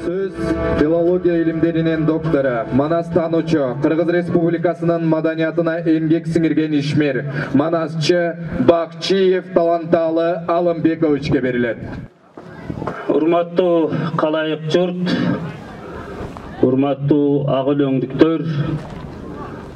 Söz филология илимдеринин доктору, Манас тануучу, Кыргыз Республикасынын маданиятына эмгек сиңирген ишмер, манасчы Бакчиев Таланталы Алымбековичке берилет. Урматтуу калайык журт, урматтуу ак өлөңдүктөр,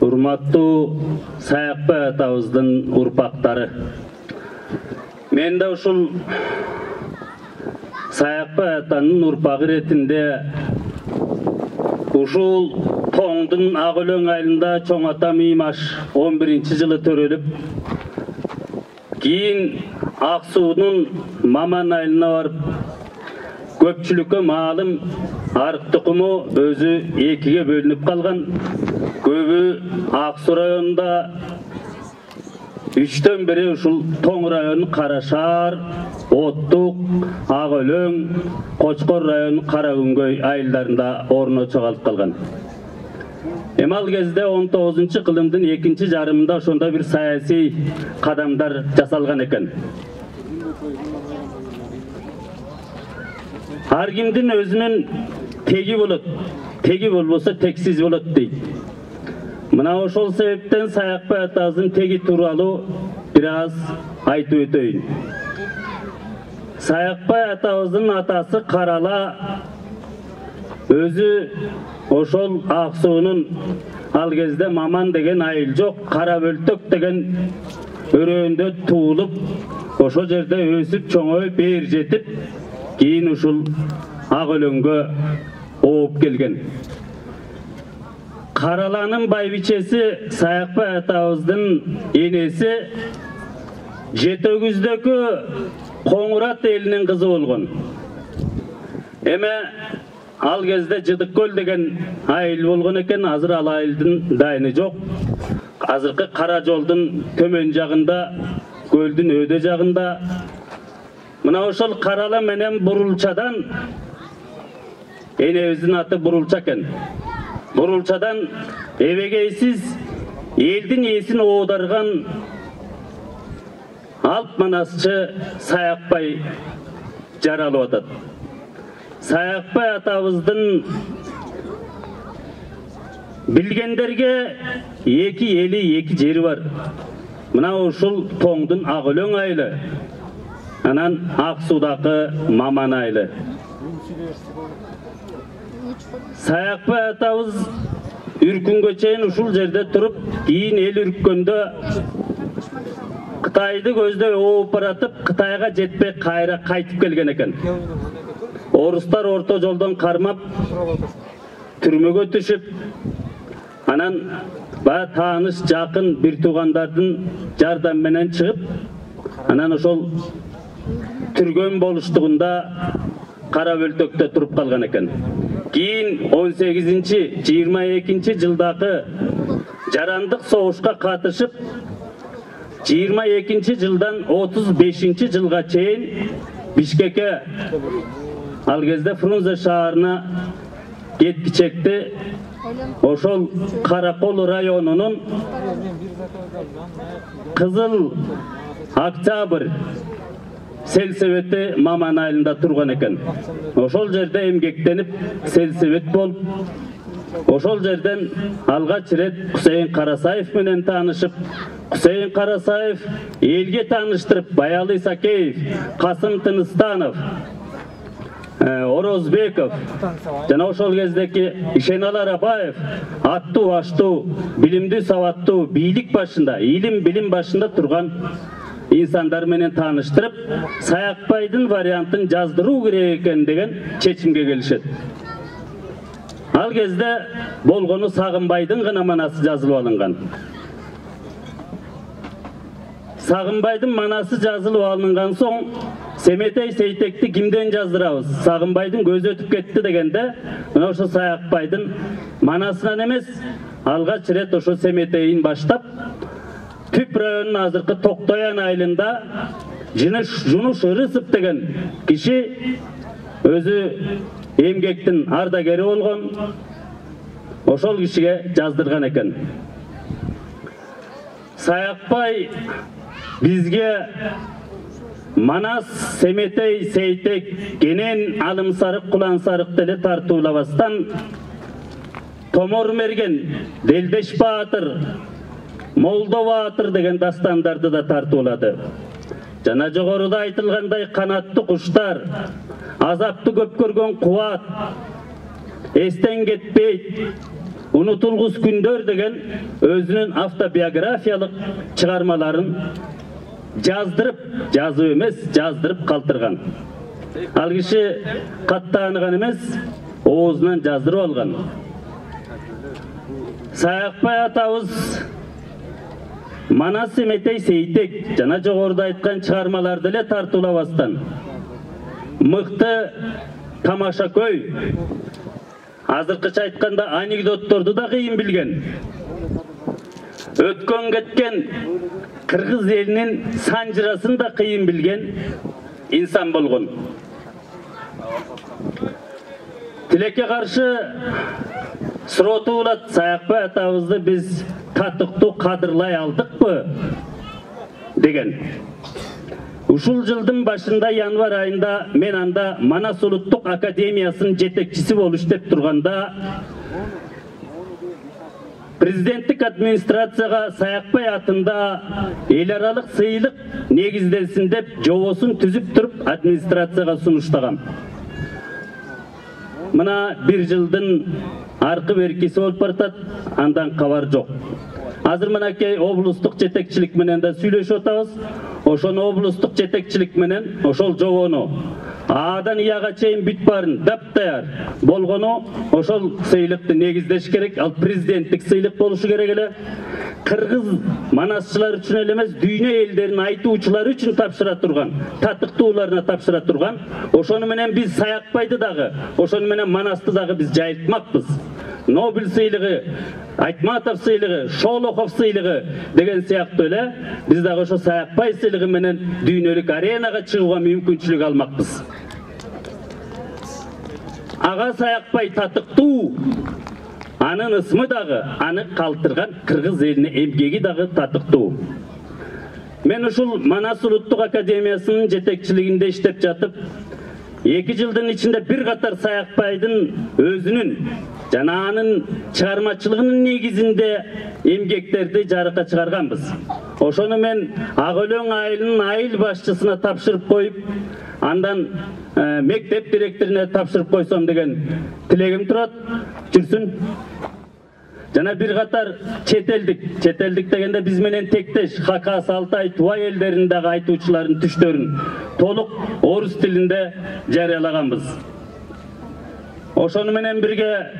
урматтуу Саякбай атабыздын урпактары. Мен да ушул Саякбай атанын урпагы ретинде ушул тоңдун ак өлөң айылында чоң ата Мимаш 11-жылы төрөлүп, кийин Ак суунун Маман айылына барып, көпчүлүккө маалым арык тукуму өзү экиге бөлүнүп калган. Көбү Ак Суу районунда, 3төн бири ушул Тоң районунун Карашаар, Оттук, Ак өлөң, Кочкор районунун Каракүнгөй айылдарында орночо калып калган. Эми ал кезде 19-кылымдын 2-жарымында ошондо бир саясий кадамдар жасалган экен. Ар кимдин өзүнүн теги болот, теги болбосо тексиз болот дейт. Мына ошол себептен Саякбай атабыздын теги тууралуу бир аз айтып өтөйүн. Саякбай атабыздын атасы Карала өзү ошол Ак суунун, ал кезде Маман деген айыл жок, Кара Бөлтөк деген өрөөндө туулуп, ошол жерде өсүп чоңоюп бээр жетип, кийин ушул Ак өлөңгө ооп келген. Караланын байбичеси Саякбай атабыздын энеси Жетөгүздөгү Коңурат элинин кызы болгон. Эме ал кезде Жыдыккөл деген айыл болгон экен, азыр ал айылдын дайыны жок. Азыркы Кара жолдун төмөн жагында, көлдүн өйдө жагында. Мына ошол Карала менен Бурулчадан, энебиздин аты Бурулча экен. Бурулчадан эбегейсиз элдин эсин оодарган алп манасчы Саякбай жаралып атат. Саякбай атабыздын билгендерге эки эли, эки жери бар. Мына ушул Тоңдун Ак өлөң айылы, анан Ак Суудагы Маман айылы. Саякбай атабыз үркүнгө чейин ушул жерде туруп, кийин эл үрккөндө Кытайды көздөй ооп баратып, Кытайга жетпей кайра кайтып келген экен. Орустар орто жолдон кармап, түрмөгө түшүп, анан тааныш жакын бир туугандардын жардам менен чыгып, анан ошол түргөн болуштугунда Кара Бөлтөктө туруп калган экен. Кийин 18-22 жылдагы жарандык согушка катышып, 22 жылдан 35 жылга чейин Бишкекке, ал кезде Фрунзе шаарына кеткичекти, ошол Каракол районунун Кызыл Октябрь сельсовети Маман айылында турган экен. Ошол жерде эмгектенип сельсовет болуп, ошол жерден алгач рет Кусейин Карасаев менен таанышып, Кусейин Карасаев элге тааныштырып, Баялый Сакеев, Касым Тыныстанов, Орозбеков жана ошол кездеки Ишеналы Арабаев аттуу аштуу, билимдүү сабаттуу бийлик башында, илим билим башында турган инсандар менен тааныштырып, Саякбайдын вариантын жаздыруу керек экен деген чечимге келишет. Ал кезде болгону Сагынбайдын гана манасы жазылып алынган. Сагынбайдын манасы жазылып алынган соң, Семетей Сейтекти кимден жаздырабыз? Сагынбайдын көзү өтүп кетти дегенде, мына ошо Саякбайдын манасынан эмес, алгач рет ошо Семетейин баштап, Түп районунун азыркы Токтоян айылында Жунуш Ырысов деген киши өзү эмгектин ардагери болгон, ошол кишиге жаздырган экен. Саякбай бизге Manas Semetey Seytek genen alım sarık kulan sarık dili tartуулabastан Tomor Mergen, Deldeş Baatır, Moldo Baatır degen dastandарды da tartuuladı. Жана жогоруда айтылгандай канаттуу куштар, азапты көп көргөн кубат, эстен кетпейт, унутулгус күндөр деген өзүнүн автобиографиялык чыгармаларын жазып эмес, жаздырып калтырган. Ал киши каттааныган эмес, оозунан жаздырып алган. Саякбай атабыз Манас Семетей Сейтек жана жогоруда айткан чыгармаларды эле тартуулабастан мыкты тамашакөй, азыркыча айтканда анекдотторду да кыйын билген, өткөн кеткен кыргыз элинин санжырасын да кыйын билген инсан болгон. Тилекке каршы суротуулат Саякбай атабызды биз татыктуу кадырлай алдыкпы деген. Ушул жылдын башында январь айында мен анда Манас Улуттук Академиясынын жетекчиси болуп иштеп турганда президенттик администрацияга Саякбай атында эл аралык сыйлык негизделсин деп жобосун түзүп туруп администрацияга сунуштагам. Мына бир жылдын аркы беркиси болуп баратат, андан кабар жок. Азыр мынакей облустук жетекчилик менен да сүйлөшүп атабыз. Ошону облустук жетекчилик менен ошол жобону A'дан I'га чейин бүт барын даптаяр болгону ошол сыйлыкты негиздеш керек. Ал президенттик сыйлык болушу керек эле. Кыргыз манасчылар үчүн эле эмес, дүйнө элдеринин айтуучулары үчүн тапшыра турган, татыктууларына тапшыра турган. Ошону менен биз Саякбайды дагы, ошону менен Манасты дагы биз жайылтмакпыз. Нобель сыйлыгы, Айтматов сыйлыгы, Шолохов сыйлыгы деген сыяктуу эле биз дагы ошо Саякбай сыйлыгы менен дүйнөлүк аренага чыгууга мүмкүнчүлүк алмакпыз. Ага Саякбай татыктуу, анын ысмы дагы, аны калтырган кыргыз элине эмгеги дагы татыктуу. Мен ушул Манас Улуттук Академиясынын жетекчилигинде иштеп жатып, 2 жылдын ичинде бир катар Саякбайдын өзүнүн жана анын чыгармачылыгынын негизинде эмгектерди жарыкка чыгарганбыз. Ошону мен Ак Өлөң айылынын айыл башчысына тапшырып коюп, андан мектеп директоруна тапшырып койсом деген тилегим турат. Жүрсүн. Жана бир катар четелдик дегенде биз менен тектеш Хакас, Алтай, Тувай элдериндеги айтуучулардын түштөрүн толук орус тилинде жарыялаганбыз. Ошону менен бирге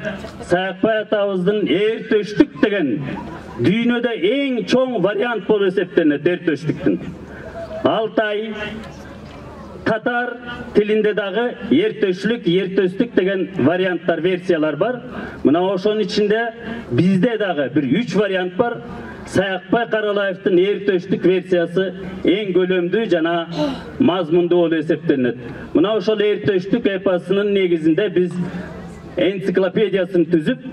Саякбай атабыздын эртөштүк деген дүйнөдө эң чоң вариант болуп эсептенет эртөштүктүн. Алтай, татар тилинде дагы эртөштүк деген варианттар, версиялар бар. Мына ошонун ичинде бизде дагы бир 3 вариант бар. Саякбай Каралаевдин эртөштүк версиясы эң көлөмдүү жана мазмундуу болуп эсептелет. Мына ошол эртөштүк эпосунун негизинде биз энциклопедиясын түзүп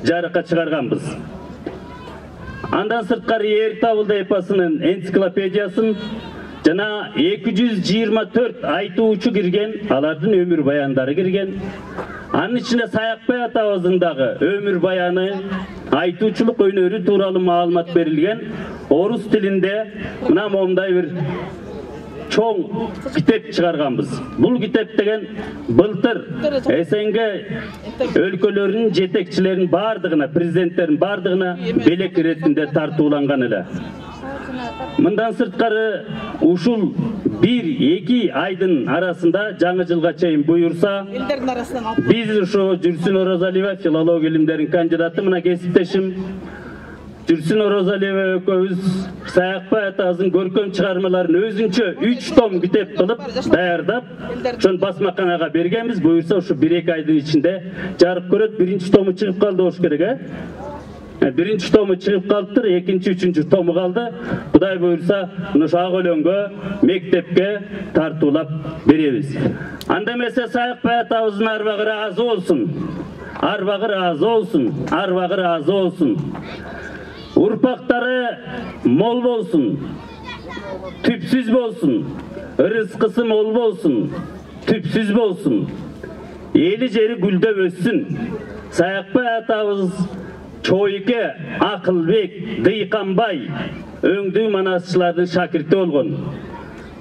жарыкка чыгарганбыз. Андан сырткары Эр-Табылды эпосунун энциклопедиясын жана 224 айтуучу кирген, алардын өмүр баяндары кирген. Анын ичинде Саякбай атабыздын дагы өмүр баяны, айтуучулук өнөрү тууралуу маалымат берилген. Орус тилинде мына момундай бир чоң китеп чыгарганбыз. Бул китеп деген былтыр СНГ өлкөлөрүнүн жетекчилеринин бардыгына, президенттердин бардыгына белек иретинде тартууланган эле. Мындан сырткары ушул 1-2 айдын арасында жаңы жылга чейин буюрса, биз ушу Жүрсүн Оразалиева, филология илимдеринин кандидаты, мына кесиптешим Жүрсүн Оразалиева экөөбүз Саякбай атабыздын көркөм чыгармаларын өзүнчө 3 том китеп кылып даярдап, ошон басмаканага бергенбиз. Буюрса ушу 1-2 айдын ичинде жарык көрөт. Биринчи тому чыгып калды болуш керек, Биринчи тому чыгып калыптыр, экинчи, үчүнчү тому калды. Кудай буюрса, ошо Ак Өлөнгө, мектепке тартуулап беребиз. Анда эмесе Саякбай атабыздын арбагы ыраазы болсун. Арбагы ыраазы болсун, арбагы ыраазы болсун. Урпактары мол болсун, түпсүз болсун, ырыскысы мол болsun, tüpsüz bolsun. Eli jeri gülde össün. Sayakbay atabız Çoyke, Akılbek, Dıykanbay öңdүү manasçılardın şakirti olgun.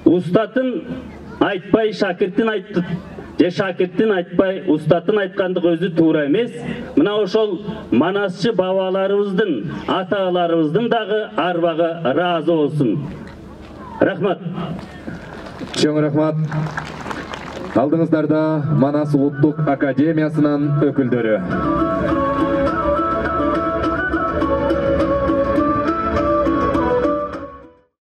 Ustatın айтпай şakirtin айтты. Je şakirtin айтпай ustatın айтқандық özü тура емес. Мына ошол manasçı babalarыбыздын, аталарыбыздын дагы арбагы разы болсун. Рахмат. Чоң рахмат. Алдыңыздарда Манас Улуттук Академиясынан өкүлдөрү.